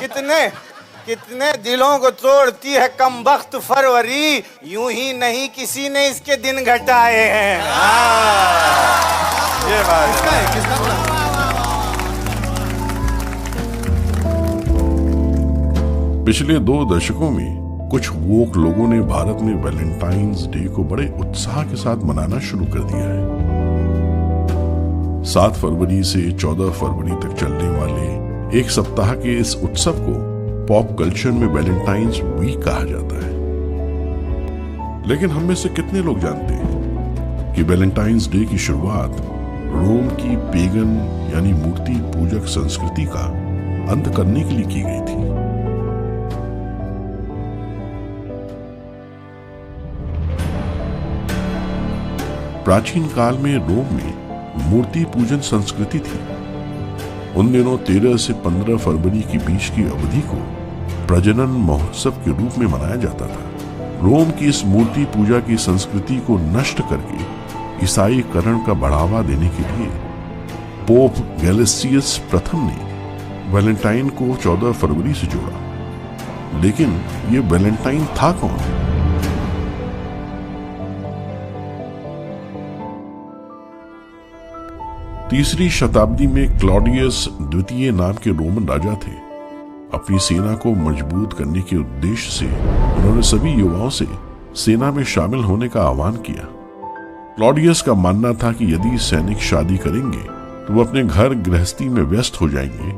कितने कितने दिलों को तोड़ती है कमबख्त फरवरी, यूं ही नहीं किसी ने इसके दिन घटाए हैं। ये बात है। पिछले 2 दशकों में कुछ वोक लोगों ने भारत में वैलेंटाइंस डे को बड़े उत्साह के साथ मनाना शुरू कर दिया है। 7 फरवरी से 14 फरवरी तक चलने वाले एक सप्ताह के इस उत्सव को पॉप कल्चर में वैलेंटाइंस वीक कहा जाता है। लेकिन हम में से कितने लोग जानते हैं कि वैलेंटाइंस डे की शुरुआत रोम की पेगन यानी मूर्ति पूजक संस्कृति का अंत करने के लिए की गई थी। प्राचीन काल में रोम में मूर्ति पूजन संस्कृति थी। उन दिनों 13 से 15 फरवरी के बीच की अवधि को प्रजनन महोत्सव के रूप में मनाया जाता था। रोम की इस मूर्ति पूजा की संस्कृति को नष्ट करके ईसाईकरण का बढ़ावा देने के लिए पोप गैलेसियस प्रथम ने वैलेंटाइन को 14 फरवरी से जोड़ा। लेकिन ये वैलेंटाइन था कौन? तीसरी शताब्दी में क्लॉडियस द्वितीय नाम के रोमन राजा थे। अपनी सेना को मजबूत करने के उद्देश्य से उन्होंने सभी युवाओं से सेना में शामिल होने का आह्वान किया। क्लॉडियस का मानना था कि यदि सैनिक शादी करेंगे तो वो अपने घर गृहस्थी में व्यस्त हो जाएंगे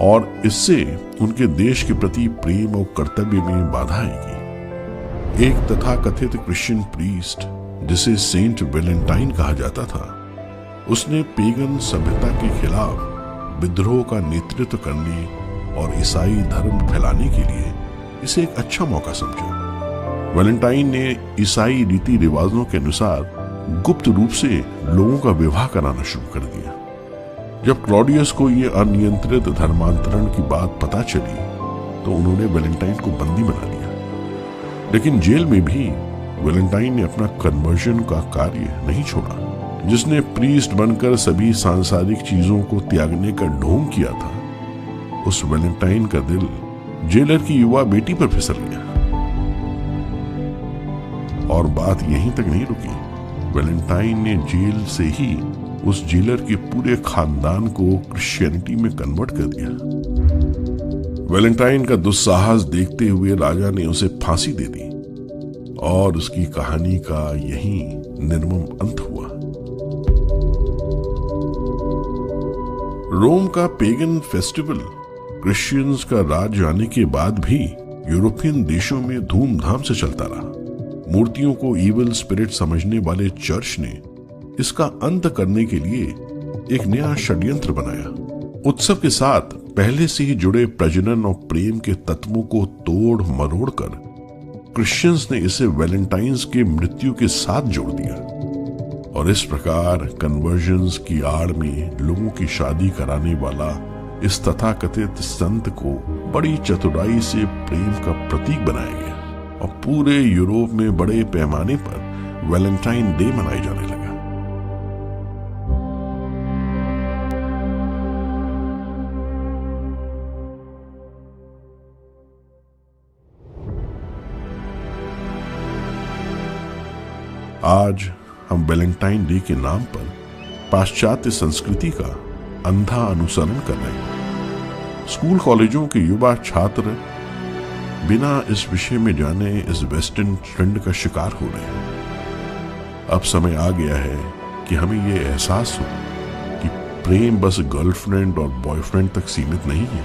और इससे उनके देश के प्रति प्रेम और कर्तव्य में बाधा आएगी। एक तथाकथित क्रिश्चियन प्रीस्ट जिसे सेंट वैलेंटाइन कहा जाता था, उसने पेगन सभ्यता के खिलाफ विद्रोह का नेतृत्व करने और ईसाई धर्म फैलाने के लिए इसे एक अच्छा मौका समझा। वैलेंटाइन ने ईसाई रीति रिवाजों के अनुसार गुप्त रूप से लोगों का विवाह कराना शुरू कर दिया। जब क्लॉडियस को यह अनियंत्रित धर्मांतरण की बात पता चली तो उन्होंने वैलेंटाइन को बंदी बना लिया। लेकिन जेल में भी वैलेंटाइन ने अपना कन्वर्जन का कार्य नहीं छोड़ा। जिसने प्रीस्ट बनकर सभी सांसारिक चीजों को त्यागने का ढोंग किया था, उस वैलेंटाइन का दिल जेलर की युवा बेटी पर फिसल गया। और बात यहीं तक नहीं रुकी। वैलेंटाइन ने जेल से ही उस जेलर के पूरे खानदान को क्रिश्चियनिटी में कन्वर्ट कर दिया। वैलेंटाइन का दुस्साहस देखते हुए राजा ने उसे फांसी दे दी और उसकी कहानी का यही निर्मम अंत हुआ। रोम का पेगन फेस्टिवल क्रिश्चियंस का राज आने के बाद भी यूरोपियन देशों में धूमधाम से चलता रहा। मूर्तियों को इविल स्पिरिट समझने वाले चर्च ने इसका अंत करने के लिए एक नया षड्यंत्र बनाया। उत्सव के साथ पहले से ही जुड़े प्रजनन और प्रेम के तत्वों को तोड़ मरोड़ कर क्रिश्चियंस ने इसे वैलेंटाइंस के मृत्यु के साथ जोड़ दिया और इस प्रकार कन्वर्जन्स की आड़ में लोगों की शादी कराने वाला इस तथाकथित संत को बड़ी चतुराई से प्रेम का प्रतीक बनाया गया और पूरे यूरोप में बड़े पैमाने पर वैलेंटाइन डे मनाया जाने लगा। आज हम वैलेंटाइन डे के नाम पर पाश्चात्य संस्कृति का अंधा अनुसरण कर रहे हैं। स्कूल कॉलेजों के युवा छात्र बिना इस विषय में जाने इस वेस्टर्न ट्रेंड का शिकार हो रहे हैं। अब समय आ गया है कि हमें यह एहसास हो कि प्रेम बस गर्लफ्रेंड और बॉयफ्रेंड तक सीमित नहीं है,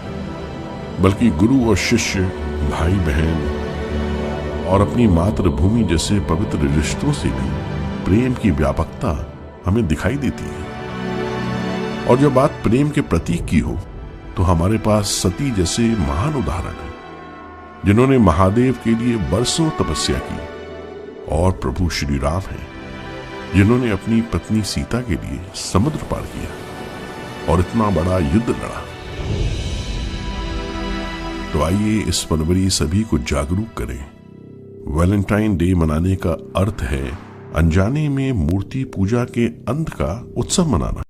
बल्कि गुरु और शिष्य, भाई बहन और अपनी मातृभूमि जैसे पवित्र रिश्तों से भी प्रेम की व्यापकता हमें दिखाई देती है। और जब बात प्रेम के प्रतीक की हो तो हमारे पास सती जैसे महान उदाहरण है, जिन्होंने महादेव के लिए बरसों तपस्या की, और प्रभु श्री राम हैं, जिन्होंने अपनी पत्नी सीता के लिए समुद्र पार किया और इतना बड़ा युद्ध लड़ा। तो आइए इस फरवरी सभी को जागरूक करें। वैलेंटाइन डे मनाने का अर्थ है अनजाने में मूर्ति पूजा के अंत का उत्सव मनाना।